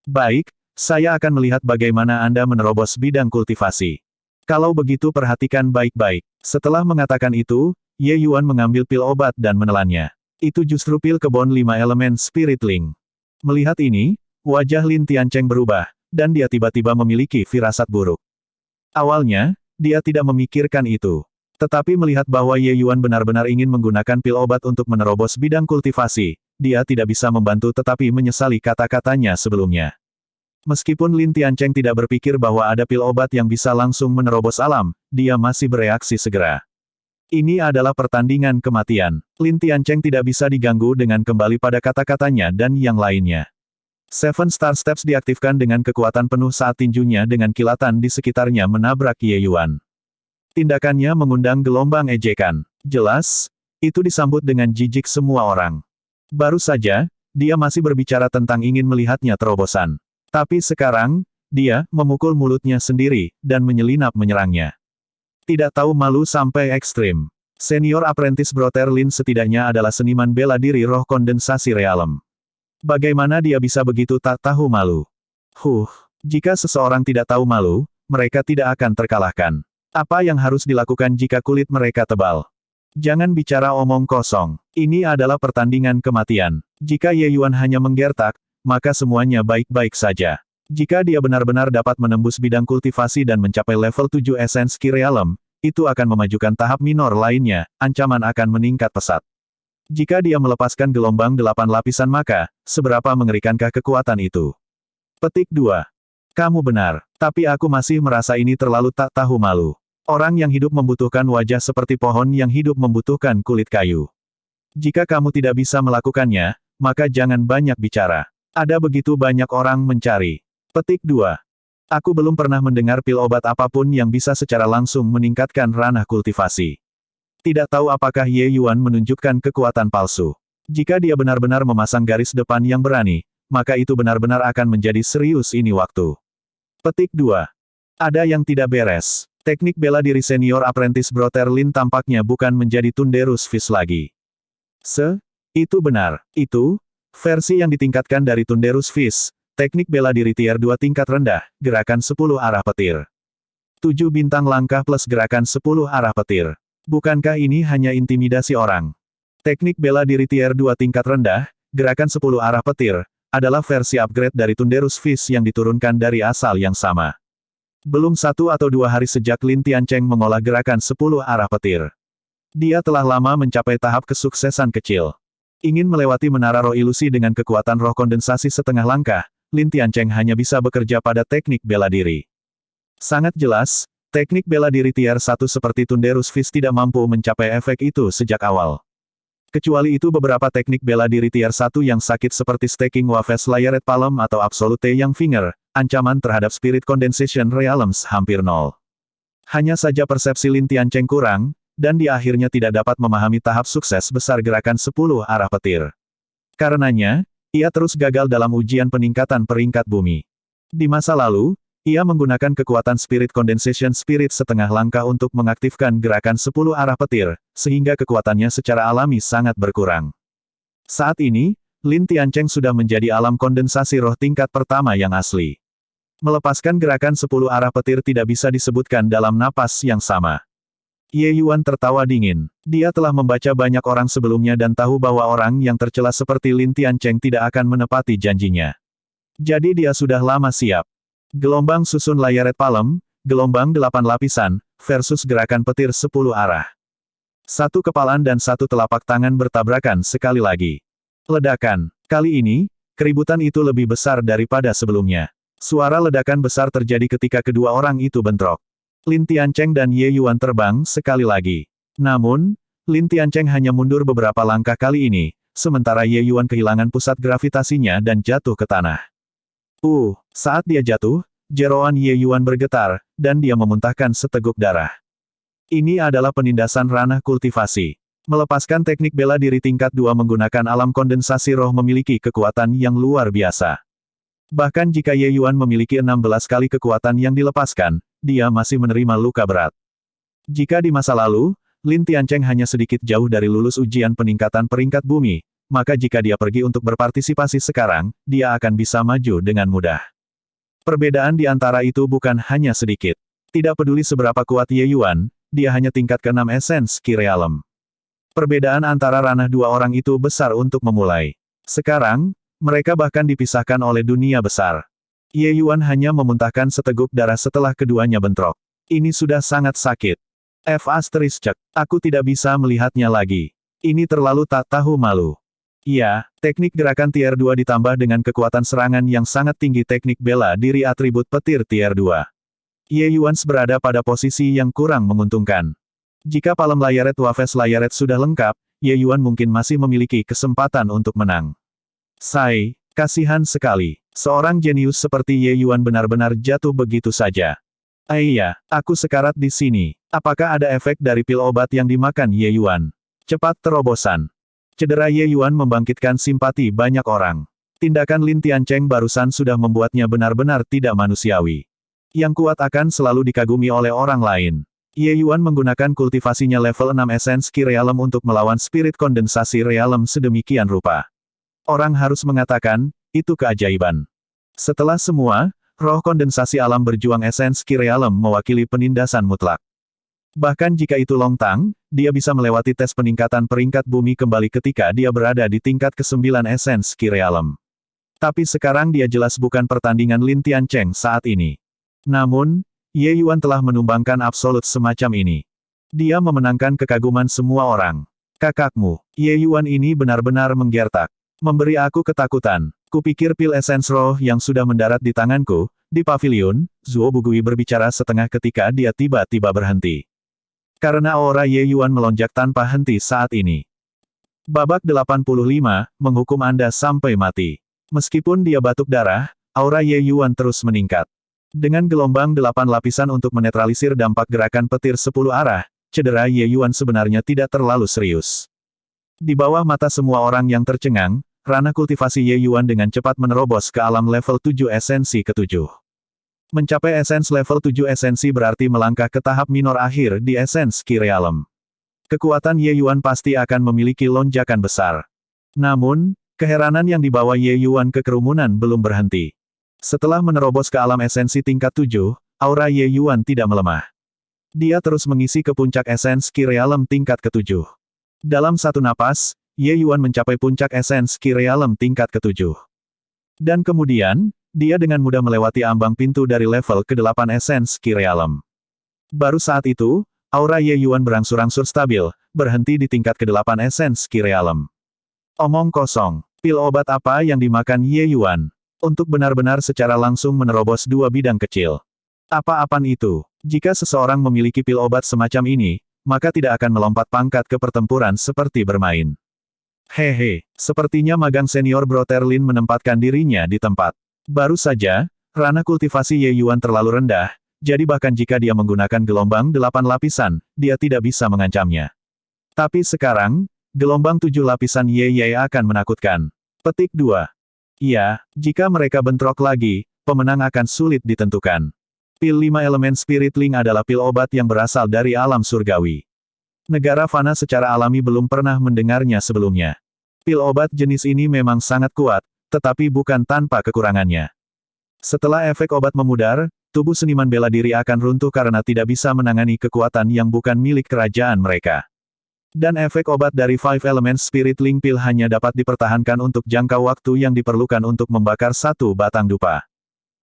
Baik, saya akan melihat bagaimana Anda menerobos bidang kultivasi. Kalau begitu perhatikan baik-baik. Setelah mengatakan itu, Ye Yuan mengambil pil obat dan menelannya. Itu justru pil kebon 5 elemen Spirit Link. Melihat ini, wajah Lin Tiancheng berubah, dan dia tiba-tiba memiliki firasat buruk. Awalnya, dia tidak memikirkan itu. Tetapi melihat bahwa Ye Yuan benar-benar ingin menggunakan pil obat untuk menerobos bidang kultivasi, dia tidak bisa membantu tetapi menyesali kata-katanya sebelumnya. Meskipun Lin Tiancheng tidak berpikir bahwa ada pil obat yang bisa langsung menerobos alam, dia masih bereaksi segera. Ini adalah pertandingan kematian. Lin Tiancheng tidak bisa diganggu dengan kembali pada kata-katanya dan yang lainnya. Seven Star Steps diaktifkan dengan kekuatan penuh saat tinjunya dengan kilatan di sekitarnya menabrak Ye Yuan. Tindakannya mengundang gelombang ejekan. Jelas, itu disambut dengan jijik semua orang. Baru saja, dia masih berbicara tentang ingin melihatnya terobosan. Tapi sekarang, dia memukul mulutnya sendiri, dan menyelinap menyerangnya. Tidak tahu malu sampai ekstrim. Senior Apprentice Brother Lin setidaknya adalah seniman bela diri roh kondensasi realem. Bagaimana dia bisa begitu tak tahu malu? Jika seseorang tidak tahu malu, mereka tidak akan terkalahkan. Apa yang harus dilakukan jika kulit mereka tebal? Jangan bicara omong kosong. Ini adalah pertandingan kematian. Jika Ye Yuan hanya menggertak, maka semuanya baik-baik saja. Jika dia benar-benar dapat menembus bidang kultivasi dan mencapai level 7 Essence Ki Realem, itu akan memajukan tahap minor lainnya, ancaman akan meningkat pesat. Jika dia melepaskan gelombang 8 lapisan maka, seberapa mengerikankah kekuatan itu? Petik 2. Kamu benar, tapi aku masih merasa ini terlalu tak tahu malu. Orang yang hidup membutuhkan wajah seperti pohon yang hidup membutuhkan kulit kayu. Jika kamu tidak bisa melakukannya, maka jangan banyak bicara. Ada begitu banyak orang mencari. Petik 2. Aku belum pernah mendengar pil obat apapun yang bisa secara langsung meningkatkan ranah kultivasi. Tidak tahu apakah Ye Yuan menunjukkan kekuatan palsu. Jika dia benar-benar memasang garis depan yang berani, maka itu benar-benar akan menjadi serius ini waktu. Petik 2. Ada yang tidak beres. Teknik bela diri senior apprentice Brother Lin tampaknya bukan menjadi Thunderous Fist lagi. Itu benar. Itu versi yang ditingkatkan dari Thunderous Fist, teknik bela diri tier 2 tingkat rendah, gerakan 10 arah petir. 7 bintang langkah plus gerakan 10 arah petir. Bukankah ini hanya intimidasi orang? Teknik bela diri tier 2 tingkat rendah, gerakan 10 arah petir, adalah versi upgrade dari Thunderous Fist yang diturunkan dari asal yang sama. Belum 1 atau 2 hari sejak Lin Tiancheng mengolah gerakan 10 arah petir. Dia telah lama mencapai tahap kesuksesan kecil. Ingin melewati menara roh ilusi dengan kekuatan roh kondensasi setengah langkah, Lin Tiancheng hanya bisa bekerja pada teknik bela diri. Sangat jelas, teknik bela diri tier 1 seperti Thunderous Fist tidak mampu mencapai efek itu sejak awal. Kecuali itu beberapa teknik bela diri tier 1 yang sakit seperti Staking Waves Layered Palm atau Absolute Young Finger, ancaman terhadap Spirit Condensation Realms hampir nol. Hanya saja persepsi Lin Tiancheng kurang, dan dia akhirnya tidak dapat memahami tahap sukses besar gerakan 10 arah petir. Karenanya, ia terus gagal dalam ujian peningkatan peringkat bumi. Di masa lalu, ia menggunakan kekuatan Spirit Condensation Spirit setengah langkah untuk mengaktifkan gerakan 10 arah petir, sehingga kekuatannya secara alami sangat berkurang. Saat ini, Lin Tiancheng sudah menjadi alam kondensasi roh tingkat pertama yang asli. Melepaskan gerakan 10 arah petir tidak bisa disebutkan dalam napas yang sama. Ye Yuan tertawa dingin. Dia telah membaca banyak orang sebelumnya dan tahu bahwa orang yang tercela seperti Lin Tiancheng tidak akan menepati janjinya. Jadi dia sudah lama siap. Gelombang susun Layered Palm, gelombang 8 lapisan, versus gerakan petir 10 arah. Satu kepalan dan satu telapak tangan bertabrakan sekali lagi. Ledakan. Kali ini, keributan itu lebih besar daripada sebelumnya. Suara ledakan besar terjadi ketika kedua orang itu bentrok. Lin Tiancheng dan Ye Yuan terbang sekali lagi. Namun, Lin Tiancheng hanya mundur beberapa langkah kali ini, sementara Ye Yuan kehilangan pusat gravitasinya dan jatuh ke tanah. Saat dia jatuh, jeroan Ye Yuan bergetar, dan dia memuntahkan seteguk darah. Ini adalah penindasan ranah kultivasi. Melepaskan teknik bela diri tingkat 2 menggunakan alam kondensasi roh memiliki kekuatan yang luar biasa. Bahkan jika Ye Yuan memiliki 16 kali kekuatan yang dilepaskan, dia masih menerima luka berat. Jika di masa lalu, Lin Tiancheng hanya sedikit jauh dari lulus ujian peningkatan peringkat bumi, maka jika dia pergi untuk berpartisipasi sekarang, dia akan bisa maju dengan mudah. Perbedaan di antara itu bukan hanya sedikit. Tidak peduli seberapa kuat Ye Yuan, dia hanya tingkat ke-6 esens Ki Realm. Perbedaan antara ranah dua orang itu besar untuk memulai. Sekarang, mereka bahkan dipisahkan oleh dunia besar. Ye Yuan hanya memuntahkan seteguk darah setelah keduanya bentrok. Ini sudah sangat sakit. Aku tidak bisa melihatnya lagi. Ini terlalu tak tahu malu. Iya, teknik gerakan tier 2 ditambah dengan kekuatan serangan yang sangat tinggi teknik bela diri atribut petir tier 2. Ye Yuan berada pada posisi yang kurang menguntungkan. Jika palem Layeret Wafes Layeret sudah lengkap, Ye Yuan mungkin masih memiliki kesempatan untuk menang. Kasihan sekali. Seorang jenius seperti Ye Yuan benar-benar jatuh begitu saja. Iya, aku sekarat di sini. Apakah ada efek dari pil obat yang dimakan Ye Yuan? Cepat terobosan. Cedera Ye Yuan membangkitkan simpati banyak orang. Tindakan Lin Tiancheng barusan sudah membuatnya benar-benar tidak manusiawi. Yang kuat akan selalu dikagumi oleh orang lain. Ye Yuan menggunakan kultivasinya level 6 esens Ki Realm untuk melawan spirit kondensasi Realm sedemikian rupa. Orang harus mengatakan, itu keajaiban. Setelah semua, roh kondensasi alam berjuang esens Ki Realm mewakili penindasan mutlak. Bahkan jika itu Long Tang, dia bisa melewati tes peningkatan peringkat bumi kembali ketika dia berada di tingkat ke-9 esens Ki Realm. Tapi sekarang dia jelas bukan pertandingan Lin Tiancheng saat ini. Namun, Ye Yuan telah menumbangkan absolut semacam ini. Dia memenangkan kekaguman semua orang. Kakakmu, Ye Yuan ini benar-benar menggertak. Memberi aku ketakutan. Kupikir pil esens roh yang sudah mendarat di tanganku, di pavilion, Zuo Bugui berbicara setengah ketika dia tiba-tiba berhenti. Karena aura Ye Yuan melonjak tanpa henti saat ini. Babak 85, menghukum Anda sampai mati. Meskipun dia batuk darah, aura Ye Yuan terus meningkat. Dengan gelombang 8 lapisan untuk menetralisir dampak gerakan petir 10 arah, cedera Ye Yuan sebenarnya tidak terlalu serius. Di bawah mata semua orang yang tercengang, ranah kultivasi Ye Yuan dengan cepat menerobos ke alam level 7 esensi ke-7. Mencapai esens level 7 esensi berarti melangkah ke tahap minor akhir di esens Ki Realm. Kekuatan Ye Yuan pasti akan memiliki lonjakan besar. Namun, keheranan yang dibawa Ye Yuan ke kerumunan belum berhenti. Setelah menerobos ke alam esensi tingkat 7, aura Ye Yuan tidak melemah. Dia terus mengisi ke puncak esens Ki Realm tingkat ke-7. Dalam satu napas, Ye Yuan mencapai puncak esens Ki Realm tingkat ke-7. Dan kemudian, dia dengan mudah melewati ambang pintu dari level ke-8 esens Ki Realm. Baru saat itu, aura Ye Yuan berangsur-angsur stabil, berhenti di tingkat ke-8 esens Ki Realm. Omong kosong, pil obat apa yang dimakan Ye Yuan? Untuk benar-benar secara langsung menerobos dua bidang kecil. Apa-apaan itu? Jika seseorang memiliki pil obat semacam ini, maka tidak akan melompat pangkat ke pertempuran seperti bermain. Hehe, sepertinya magang senior Broterlin menempatkan dirinya di tempat. Baru saja, ranah kultivasi Ye Yuan terlalu rendah, jadi bahkan jika dia menggunakan gelombang 8 lapisan, dia tidak bisa mengancamnya. Tapi sekarang, gelombang 7 lapisan Ye akan menakutkan. Petik 2. Iya, jika mereka bentrok lagi, pemenang akan sulit ditentukan. Pil 5 elemen Spirit Link adalah pil obat yang berasal dari alam surgawi. Negara fana secara alami belum pernah mendengarnya sebelumnya. Pil obat jenis ini memang sangat kuat, tetapi bukan tanpa kekurangannya. Setelah efek obat memudar, tubuh seniman bela diri akan runtuh karena tidak bisa menangani kekuatan yang bukan milik kerajaan mereka. Dan efek obat dari Five Elements Spirit Link Pil hanya dapat dipertahankan untuk jangka waktu yang diperlukan untuk membakar satu batang dupa.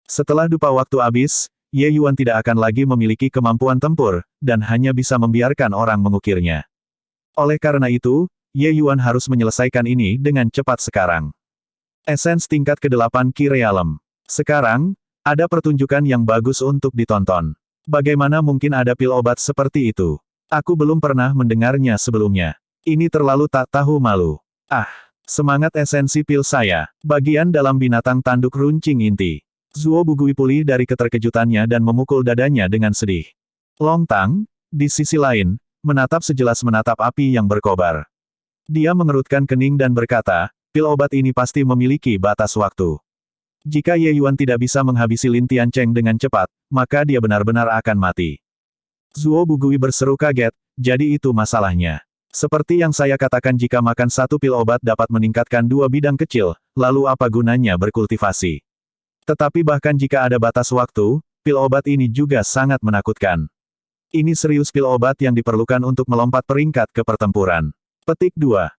Setelah dupa waktu habis, Ye Yuan tidak akan lagi memiliki kemampuan tempur, dan hanya bisa membiarkan orang mengukirnya. Oleh karena itu, Ye Yuan harus menyelesaikan ini dengan cepat sekarang. Esens tingkat ke-8 Ki Realm. Sekarang, ada pertunjukan yang bagus untuk ditonton. Bagaimana mungkin ada pil obat seperti itu? Aku belum pernah mendengarnya sebelumnya. Ini terlalu tak tahu malu. Ah, semangat esensi pil saya. Bagian dalam binatang tanduk runcing inti. Zuo Bugui pulih dari keterkejutannya dan memukul dadanya dengan sedih. Long Tang, di sisi lain, menatap sejelas menatap api yang berkobar. Dia mengerutkan kening dan berkata, pil obat ini pasti memiliki batas waktu. Jika Ye Yuan tidak bisa menghabisi Lin Tiancheng dengan cepat, maka dia benar-benar akan mati. Zuo Bugui berseru kaget, jadi itu masalahnya. Seperti yang saya katakan, jika makan satu pil obat dapat meningkatkan 2 bidang kecil, lalu apa gunanya berkultivasi? Tetapi bahkan jika ada batas waktu, pil obat ini juga sangat menakutkan. Ini serius pil obat yang diperlukan untuk melompat peringkat ke pertempuran. Petik 2.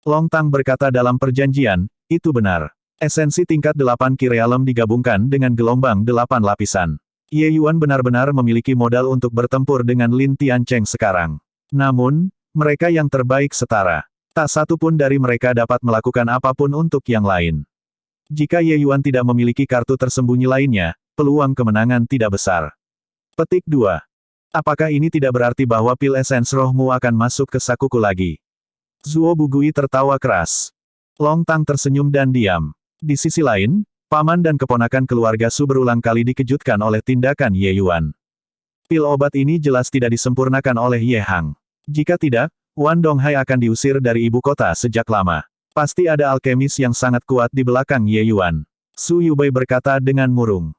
Long Tang berkata dalam perjanjian, itu benar. Esensi tingkat 8 Ki Realm digabungkan dengan gelombang 8 lapisan. Ye Yuan benar-benar memiliki modal untuk bertempur dengan Lin Tiancheng sekarang. Namun, mereka yang terbaik setara. Tak satu pun dari mereka dapat melakukan apapun untuk yang lain. Jika Ye Yuan tidak memiliki kartu tersembunyi lainnya, peluang kemenangan tidak besar. Petik 2. Apakah ini tidak berarti bahwa pil esens rohmu akan masuk ke sakuku lagi? Zuo Bugui tertawa keras. Long Tang tersenyum dan diam. Di sisi lain, paman dan keponakan keluarga Su berulang kali dikejutkan oleh tindakan Ye Yuan. Pil obat ini jelas tidak disempurnakan oleh Ye Hang. Jika tidak, Wan Donghai akan diusir dari ibu kota sejak lama. Pasti ada alkemis yang sangat kuat di belakang Ye Yuan. Su Yubei berkata dengan murung.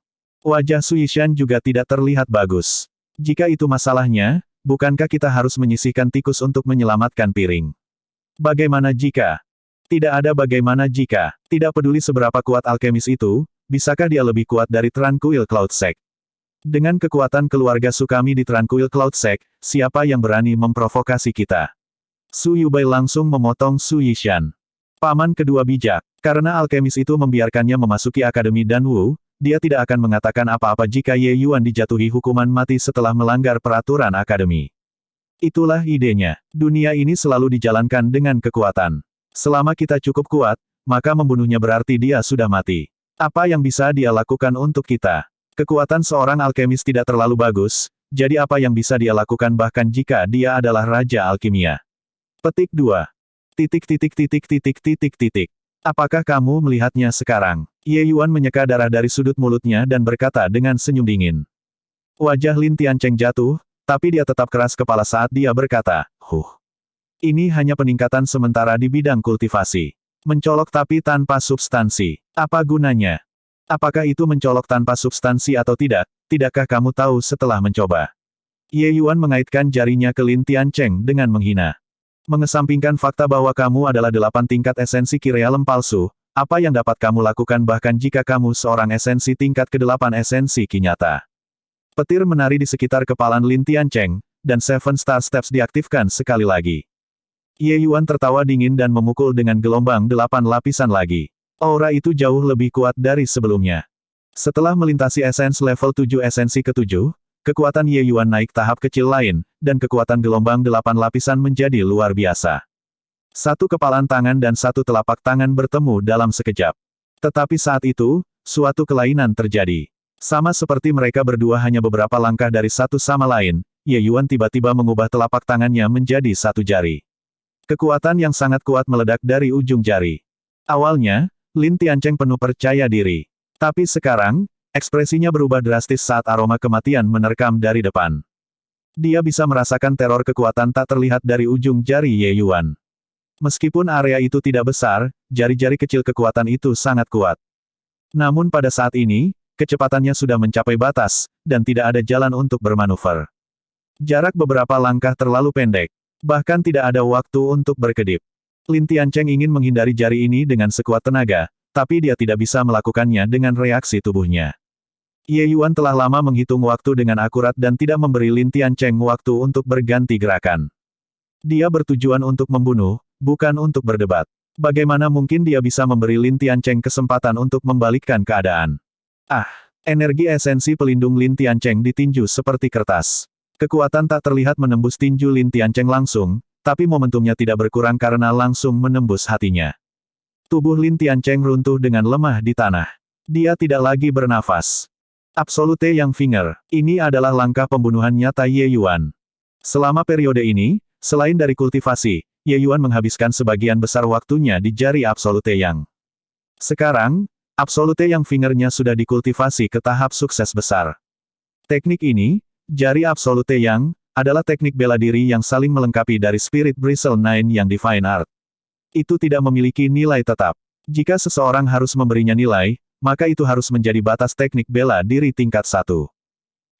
Wajah Su Yishan juga tidak terlihat bagus. Jika itu masalahnya, bukankah kita harus menyisihkan tikus untuk menyelamatkan piring? Bagaimana jika? Tidak ada bagaimana jika. Tidak peduli seberapa kuat alkemis itu, bisakah dia lebih kuat dari Tranquil Cloud Sect? Dengan kekuatan keluarga Su kami di Tranquil Cloud Sect, siapa yang berani memprovokasi kita? Su Yubei langsung memotong Su Yishan. Paman kedua bijak. Karena alkemis itu membiarkannya memasuki Akademi Danwu, dia tidak akan mengatakan apa-apa jika Ye Yuan dijatuhi hukuman mati setelah melanggar peraturan Akademi. Itulah idenya. Dunia ini selalu dijalankan dengan kekuatan. Selama kita cukup kuat, maka membunuhnya berarti dia sudah mati. Apa yang bisa dia lakukan untuk kita? Kekuatan seorang alkemis tidak terlalu bagus, jadi apa yang bisa dia lakukan bahkan jika dia adalah Raja Alkimia? Petik 2. Apakah kamu melihatnya sekarang? Ye Yuan menyeka darah dari sudut mulutnya dan berkata dengan senyum dingin. Wajah Lin Tiancheng jatuh, tapi dia tetap keras kepala saat dia berkata, Ini hanya peningkatan sementara di bidang kultivasi. Mencolok tapi tanpa substansi. Apa gunanya? Apakah itu mencolok tanpa substansi atau tidak? Tidakkah kamu tahu setelah mencoba? Ye Yuan mengaitkan jarinya ke Lin Tiancheng dengan menghina. Mengesampingkan fakta bahwa kamu adalah 8 tingkat esensi Ki Realm palsu, apa yang dapat kamu lakukan bahkan jika kamu seorang esensi tingkat ke-8 esensi Ki nyata? Petir menari di sekitar kepala Lin Tiancheng, dan Seven Star Steps diaktifkan sekali lagi. Ye Yuan tertawa dingin dan memukul dengan gelombang 8 lapisan lagi. Aura itu jauh lebih kuat dari sebelumnya. Setelah melintasi esens level 7 esensi ke-7, kekuatan Ye Yuan naik tahap kecil lain, dan kekuatan gelombang 8 lapisan menjadi luar biasa. Satu kepalan tangan dan satu telapak tangan bertemu dalam sekejap. Tetapi saat itu, suatu kelainan terjadi. Sama seperti mereka berdua hanya beberapa langkah dari satu sama lain, Ye Yuan tiba-tiba mengubah telapak tangannya menjadi satu jari. Kekuatan yang sangat kuat meledak dari ujung jari. Awalnya, Lin Tiancheng penuh percaya diri. Tapi sekarang, ekspresinya berubah drastis saat aroma kematian menerkam dari depan. Dia bisa merasakan teror kekuatan tak terlihat dari ujung jari Ye Yuan. Meskipun area itu tidak besar, jari-jari kecil kekuatan itu sangat kuat. Namun pada saat ini, kecepatannya sudah mencapai batas, dan tidak ada jalan untuk bermanuver. Jarak beberapa langkah terlalu pendek. Bahkan tidak ada waktu untuk berkedip. Lin Tiancheng ingin menghindari jari ini dengan sekuat tenaga, tapi dia tidak bisa melakukannya dengan reaksi tubuhnya. Ye Yuan telah lama menghitung waktu dengan akurat dan tidak memberi Lin Tiancheng waktu untuk berganti gerakan. Dia bertujuan untuk membunuh, bukan untuk berdebat. Bagaimana mungkin dia bisa memberi Lin Tiancheng kesempatan untuk membalikkan keadaan? Ah! Energi esensi pelindung Lin Tiancheng ditinju seperti kertas. Kekuatan tak terlihat menembus tinju Lin Tiancheng langsung, tapi momentumnya tidak berkurang karena langsung menembus hatinya. Tubuh Lin Tiancheng runtuh dengan lemah di tanah. Dia tidak lagi bernafas. Absolute Yang Finger, ini adalah langkah pembunuhan nyata Ye Yuan. Selama periode ini, selain dari kultivasi, Ye Yuan menghabiskan sebagian besar waktunya di jari Absolute Yang. Sekarang, Absolute Yang Fingernya sudah dikultivasi ke tahap sukses besar. Teknik ini, jari Absolute Yang, adalah teknik bela diri yang saling melengkapi dari Spirit Bristle Nine yang Divine Art. Itu tidak memiliki nilai tetap. Jika seseorang harus memberinya nilai, maka itu harus menjadi batas teknik bela diri tingkat 1.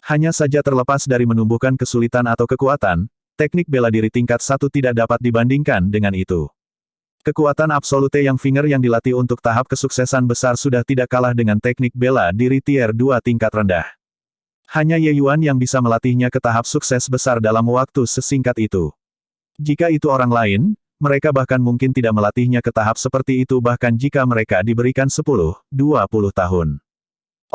Hanya saja terlepas dari menumbuhkan kesulitan atau kekuatan, teknik bela diri tingkat 1 tidak dapat dibandingkan dengan itu. Kekuatan Absolute Yang Finger yang dilatih untuk tahap kesuksesan besar sudah tidak kalah dengan teknik bela diri tier 2 tingkat rendah. Hanya Ye Yuan yang bisa melatihnya ke tahap sukses besar dalam waktu sesingkat itu. Jika itu orang lain, mereka bahkan mungkin tidak melatihnya ke tahap seperti itu bahkan jika mereka diberikan 10-20 tahun.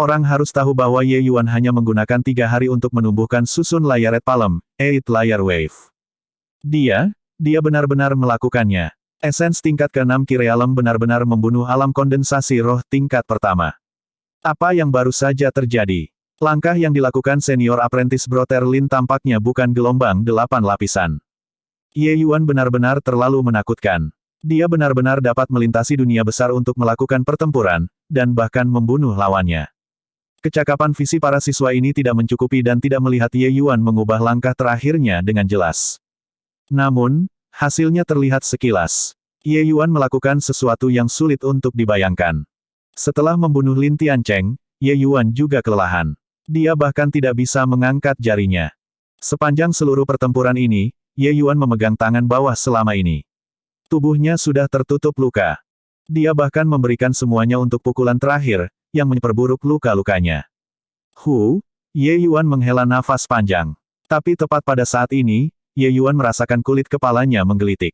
Orang harus tahu bahwa Ye Yuan hanya menggunakan 3 hari untuk menumbuhkan susun Layered Palm, 8 Layer Wave. Dia benar-benar melakukannya. Esens tingkat ke-6 Ki Realm benar-benar membunuh alam kondensasi roh tingkat pertama. Apa yang baru saja terjadi? Langkah yang dilakukan senior apprentice Brother Lin tampaknya bukan gelombang 8 lapisan. Ye Yuan benar-benar terlalu menakutkan. Dia benar-benar dapat melintasi dunia besar untuk melakukan pertempuran, dan bahkan membunuh lawannya. Kecakapan visi para siswa ini tidak mencukupi dan tidak melihat Ye Yuan mengubah langkah terakhirnya dengan jelas. Namun, hasilnya terlihat sekilas. Ye Yuan melakukan sesuatu yang sulit untuk dibayangkan. Setelah membunuh Lin Tiancheng, Ye Yuan juga kelelahan. Dia bahkan tidak bisa mengangkat jarinya. Sepanjang seluruh pertempuran ini, Ye Yuan memegang tangan bawah selama ini. Tubuhnya sudah tertutup luka. Dia bahkan memberikan semuanya untuk pukulan terakhir, yang memperburuk luka-lukanya. Ye Yuan menghela nafas panjang. Tapi tepat pada saat ini, Ye Yuan merasakan kulit kepalanya menggelitik.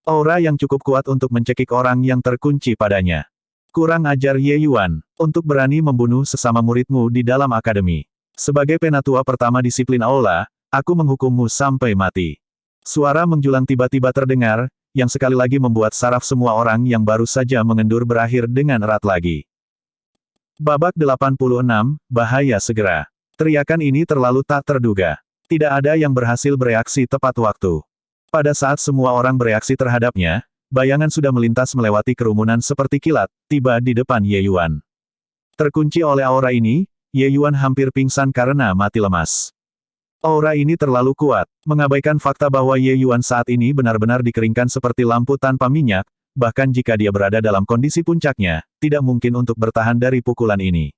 Aura yang cukup kuat untuk mencekik orang yang terkunci padanya. Kurang ajar Ye Yuan, untuk berani membunuh sesama muridmu di dalam akademi. Sebagai penatua pertama disiplin aula, aku menghukummu sampai mati. Suara menjulang tiba-tiba terdengar, yang sekali lagi membuat saraf semua orang yang baru saja mengendur berakhir dengan erat lagi. Babak 86, bahaya segera. Teriakan ini terlalu tak terduga. Tidak ada yang berhasil bereaksi tepat waktu. Pada saat semua orang bereaksi terhadapnya, bayangan sudah melintas melewati kerumunan seperti kilat, tiba di depan Ye Yuan. Terkunci oleh aura ini, Ye Yuan hampir pingsan karena mati lemas. Aura ini terlalu kuat, mengabaikan fakta bahwa Ye Yuan saat ini benar-benar dikeringkan seperti lampu tanpa minyak, bahkan jika dia berada dalam kondisi puncaknya, tidak mungkin untuk bertahan dari pukulan ini.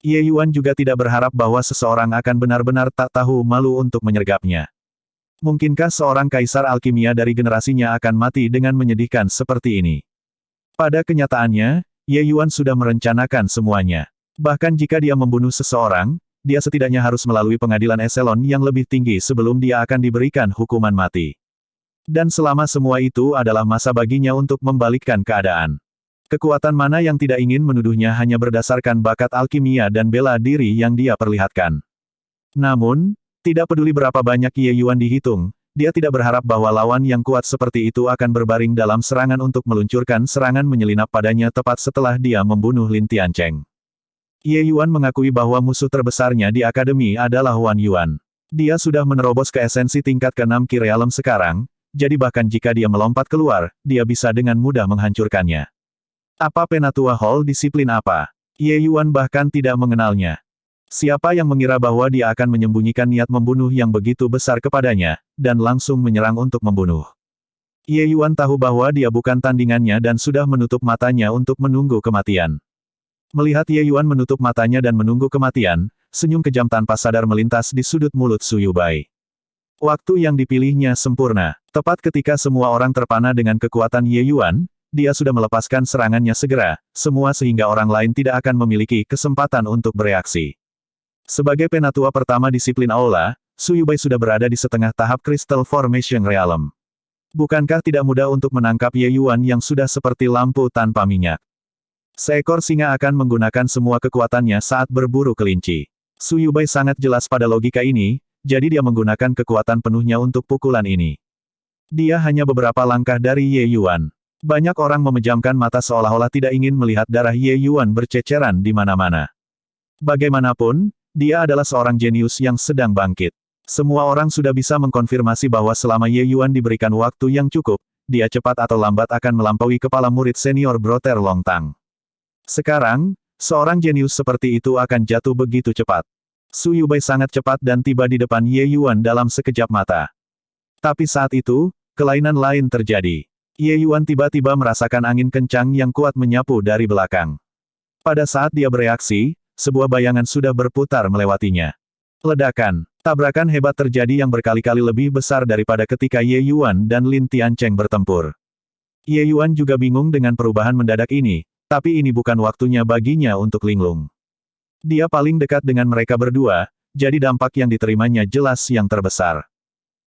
Ye Yuan juga tidak berharap bahwa seseorang akan benar-benar tak tahu malu untuk menyergapnya. Mungkinkah seorang kaisar alkimia dari generasinya akan mati dengan menyedihkan seperti ini? Pada kenyataannya, Ye Yuan sudah merencanakan semuanya. Bahkan jika dia membunuh seseorang, dia setidaknya harus melalui pengadilan eselon yang lebih tinggi sebelum dia akan diberikan hukuman mati. Dan selama semua itu adalah masa baginya untuk membalikkan keadaan. Kekuatan mana yang tidak ingin menuduhnya hanya berdasarkan bakat alkimia dan bela diri yang dia perlihatkan. Namun, tidak peduli berapa banyak Ye Yuan dihitung, dia tidak berharap bahwa lawan yang kuat seperti itu akan berbaring dalam serangan untuk meluncurkan serangan menyelinap padanya tepat setelah dia membunuh Lin Tiancheng. Ye Yuan mengakui bahwa musuh terbesarnya di akademi adalah Wan Yuan. Dia sudah menerobos ke esensi tingkat ke-6 Ki Realm sekarang, jadi bahkan jika dia melompat keluar, dia bisa dengan mudah menghancurkannya. Apa Penatua Hall disiplin apa? Ye Yuan bahkan tidak mengenalnya. Siapa yang mengira bahwa dia akan menyembunyikan niat membunuh yang begitu besar kepadanya, dan langsung menyerang untuk membunuh. Ye Yuan tahu bahwa dia bukan tandingannya dan sudah menutup matanya untuk menunggu kematian. Melihat Ye Yuan menutup matanya dan menunggu kematian, senyum kejam tanpa sadar melintas di sudut mulut Su Yubai. Waktu yang dipilihnya sempurna. Tepat ketika semua orang terpana dengan kekuatan Ye Yuan, dia sudah melepaskan serangannya segera, semua sehingga orang lain tidak akan memiliki kesempatan untuk bereaksi. Sebagai penatua pertama disiplin aula, Su Yubai sudah berada di setengah tahap Crystal Formation Realm. Bukankah tidak mudah untuk menangkap Ye Yuan yang sudah seperti lampu tanpa minyak? Seekor singa akan menggunakan semua kekuatannya saat berburu kelinci. Su Yubai sangat jelas pada logika ini, jadi dia menggunakan kekuatan penuhnya untuk pukulan ini. Dia hanya beberapa langkah dari Ye Yuan. Banyak orang memejamkan mata seolah-olah tidak ingin melihat darah Ye Yuan berceceran di mana-mana. Bagaimanapun, dia adalah seorang jenius yang sedang bangkit. Semua orang sudah bisa mengkonfirmasi bahwa selama Ye Yuan diberikan waktu yang cukup, dia cepat atau lambat akan melampaui kepala murid senior Brother Long Tang. Sekarang, seorang jenius seperti itu akan jatuh begitu cepat. Su Yubai sangat cepat dan tiba di depan Ye Yuan dalam sekejap mata. Tapi saat itu, kelainan lain terjadi. Ye Yuan tiba-tiba merasakan angin kencang yang kuat menyapu dari belakang. Pada saat dia bereaksi, sebuah bayangan sudah berputar melewatinya. Ledakan, tabrakan hebat terjadi yang berkali-kali lebih besar daripada ketika Ye Yuan dan Lin Tiancheng bertempur. Ye Yuan juga bingung dengan perubahan mendadak ini, tapi ini bukan waktunya baginya untuk linglung. Dia paling dekat dengan mereka berdua, jadi dampak yang diterimanya jelas yang terbesar.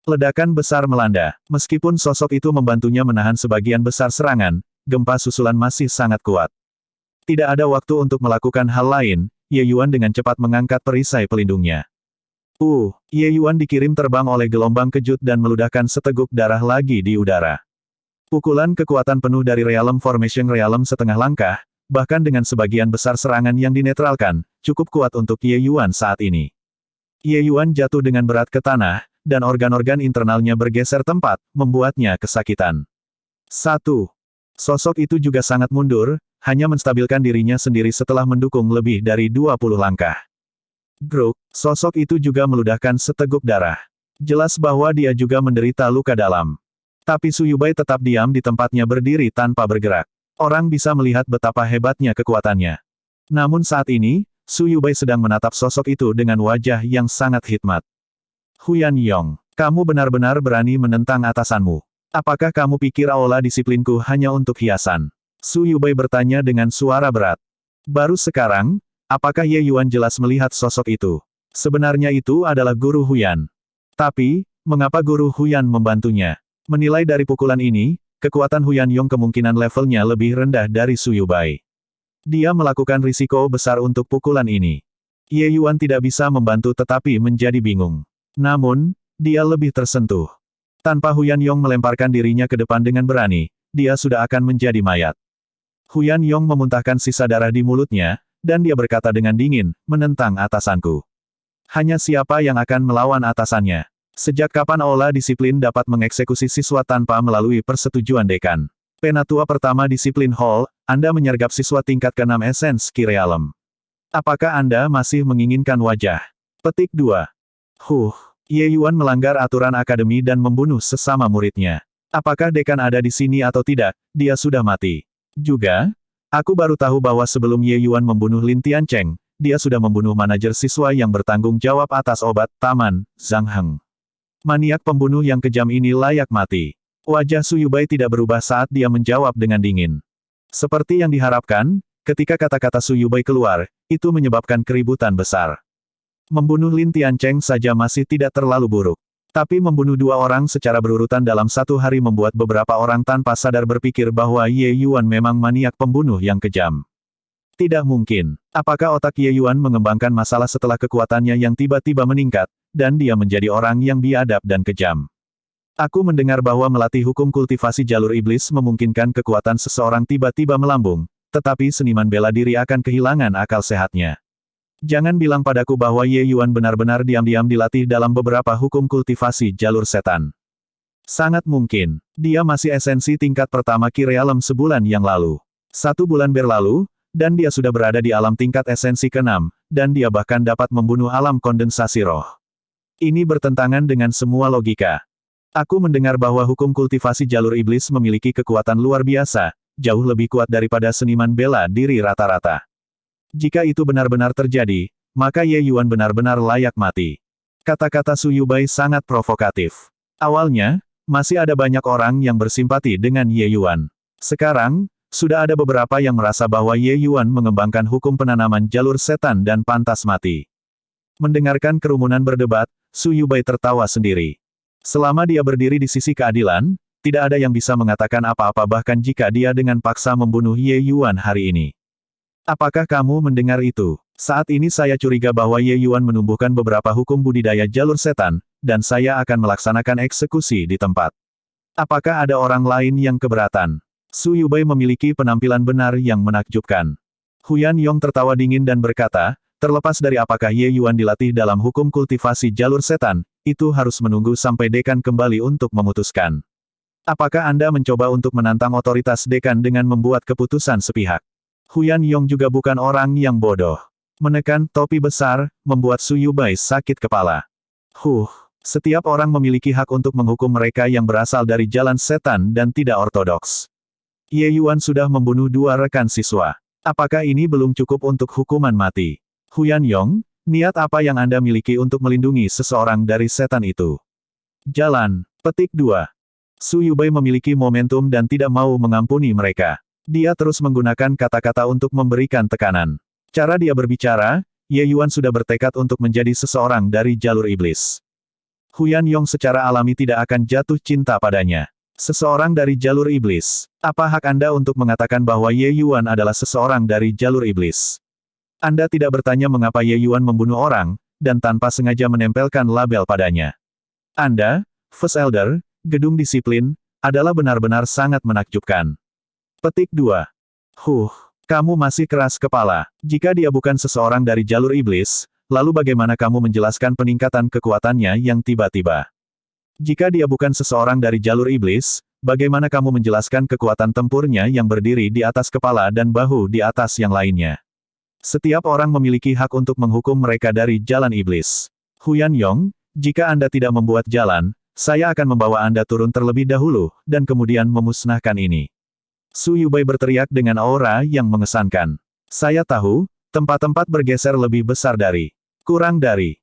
Ledakan besar melanda, meskipun sosok itu membantunya menahan sebagian besar serangan, gempa susulan masih sangat kuat. Tidak ada waktu untuk melakukan hal lain, Ye Yuan dengan cepat mengangkat perisai pelindungnya. Ye Yuan dikirim terbang oleh gelombang kejut dan meludahkan seteguk darah lagi di udara. Pukulan kekuatan penuh dari Realm Formation Realm setengah langkah, bahkan dengan sebagian besar serangan yang dinetralkan, cukup kuat untuk Ye Yuan saat ini. Ye Yuan jatuh dengan berat ke tanah, dan organ-organ internalnya bergeser tempat, membuatnya kesakitan. Sosok itu juga sangat mundur, hanya menstabilkan dirinya sendiri setelah mendukung lebih dari 20 langkah. Gruk, sosok itu juga meludahkan seteguk darah. Jelas bahwa dia juga menderita luka dalam. Tapi Su Yubai tetap diam di tempatnya berdiri tanpa bergerak. Orang bisa melihat betapa hebatnya kekuatannya. Namun saat ini, Su Yubai sedang menatap sosok itu dengan wajah yang sangat hikmat. Huyan Yong, kamu benar-benar berani menentang atasanmu. Apakah kamu pikir aula disiplinku hanya untuk hiasan? Su Yubai bertanya dengan suara berat. Baru sekarang, apakah Ye Yuan jelas melihat sosok itu? Sebenarnya itu adalah Guru Huyan. Tapi, mengapa Guru Huyan membantunya? Menilai dari pukulan ini, kekuatan Huyan Yong kemungkinan levelnya lebih rendah dari Su Yubai. Dia melakukan risiko besar untuk pukulan ini. Ye Yuan tidak bisa membantu tetapi menjadi bingung. Namun, dia lebih tersentuh. Tanpa Huyan Yong melemparkan dirinya ke depan dengan berani, dia sudah akan menjadi mayat. Huyan Yong memuntahkan sisa darah di mulutnya, dan dia berkata dengan dingin, menentang atasanku. Hanya siapa yang akan melawan atasannya? Sejak kapan aula disiplin dapat mengeksekusi siswa tanpa melalui persetujuan dekan? Penatua pertama disiplin Hall, Anda menyergap siswa tingkat ke-6 Essence Ki Realm. Apakah Anda masih menginginkan wajah? Petik 2. Ye Yuan melanggar aturan akademi dan membunuh sesama muridnya. Apakah dekan ada di sini atau tidak, dia sudah mati. Juga, aku baru tahu bahwa sebelum Ye Yuan membunuh Lin Tiancheng, dia sudah membunuh manajer siswa yang bertanggung jawab atas obat taman, Zhang Heng. Maniak pembunuh yang kejam ini layak mati. Wajah Su Yubai tidak berubah saat dia menjawab dengan dingin. Seperti yang diharapkan, ketika kata-kata Su Yubai keluar, itu menyebabkan keributan besar. Membunuh Lin Tiancheng saja masih tidak terlalu buruk. Tapi membunuh dua orang secara berurutan dalam satu hari membuat beberapa orang tanpa sadar berpikir bahwa Ye Yuan memang maniak pembunuh yang kejam. Tidak mungkin. Apakah otak Ye Yuan mengembangkan masalah setelah kekuatannya yang tiba-tiba meningkat, dan dia menjadi orang yang biadab dan kejam? Aku mendengar bahwa melatih hukum kultivasi jalur iblis memungkinkan kekuatan seseorang tiba-tiba melambung, tetapi seniman bela diri akan kehilangan akal sehatnya. Jangan bilang padaku bahwa Ye Yuan benar-benar diam-diam dilatih dalam beberapa hukum kultivasi jalur setan. Sangat mungkin, dia masih esensi tingkat pertama Ki Realm sebulan yang lalu. 1 bulan berlalu, dan dia sudah berada di alam tingkat esensi ke-6, dan dia bahkan dapat membunuh alam kondensasi roh. Ini bertentangan dengan semua logika. Aku mendengar bahwa hukum kultivasi jalur iblis memiliki kekuatan luar biasa, jauh lebih kuat daripada seniman bela diri rata-rata. Jika itu benar-benar terjadi, maka Ye Yuan benar-benar layak mati. Kata-kata Su Yubai sangat provokatif. Awalnya, masih ada banyak orang yang bersimpati dengan Ye Yuan. Sekarang, sudah ada beberapa yang merasa bahwa Ye Yuan mengembangkan hukum penanaman jalur setan dan pantas mati. Mendengarkan kerumunan berdebat, Su Yubai tertawa sendiri. Selama dia berdiri di sisi keadilan, tidak ada yang bisa mengatakan apa-apa bahkan jika dia dengan paksa membunuh Ye Yuan hari ini. Apakah kamu mendengar itu? Saat ini saya curiga bahwa Ye Yuan menumbuhkan beberapa hukum budidaya jalur setan, dan saya akan melaksanakan eksekusi di tempat. Apakah ada orang lain yang keberatan? Su Yubei memiliki penampilan benar yang menakjubkan. Huyan Yong tertawa dingin dan berkata, terlepas dari apakah Ye Yuan dilatih dalam hukum kultivasi jalur setan, itu harus menunggu sampai dekan kembali untuk memutuskan. Apakah Anda mencoba untuk menantang otoritas dekan dengan membuat keputusan sepihak? Huyan Yong juga bukan orang yang bodoh. Menekan topi besar, membuat Su Yubei sakit kepala. Setiap orang memiliki hak untuk menghukum mereka yang berasal dari jalan setan dan tidak ortodoks. Ye Yuan sudah membunuh 2 rekan siswa. Apakah ini belum cukup untuk hukuman mati? Huyan Yong, niat apa yang Anda miliki untuk melindungi seseorang dari setan itu? Jalan. Petik 2. Su Yubei memiliki momentum dan tidak mau mengampuni mereka. Dia terus menggunakan kata-kata untuk memberikan tekanan. Cara dia berbicara, Ye Yuan sudah bertekad untuk menjadi seseorang dari jalur iblis. Huyan Yong secara alami tidak akan jatuh cinta padanya. Seseorang dari jalur iblis. Apa hak Anda untuk mengatakan bahwa Ye Yuan adalah seseorang dari jalur iblis? Anda tidak bertanya mengapa Ye Yuan membunuh orang, dan tanpa sengaja menempelkan label padanya. Anda, First Elder, gedung disiplin, adalah benar-benar sangat menakjubkan. Petik 2. Kamu masih keras kepala. Jika dia bukan seseorang dari jalur iblis, lalu bagaimana kamu menjelaskan peningkatan kekuatannya yang tiba-tiba? Jika dia bukan seseorang dari jalur iblis, bagaimana kamu menjelaskan kekuatan tempurnya yang berdiri di atas kepala dan bahu di atas yang lainnya? Setiap orang memiliki hak untuk menghukum mereka dari jalan iblis. Huyan Yong, jika Anda tidak membuat jalan, saya akan membawa Anda turun terlebih dahulu, dan kemudian memusnahkan ini. Su Yubei berteriak dengan aura yang mengesankan. Saya tahu, tempat-tempat bergeser lebih besar dari. Kurang dari.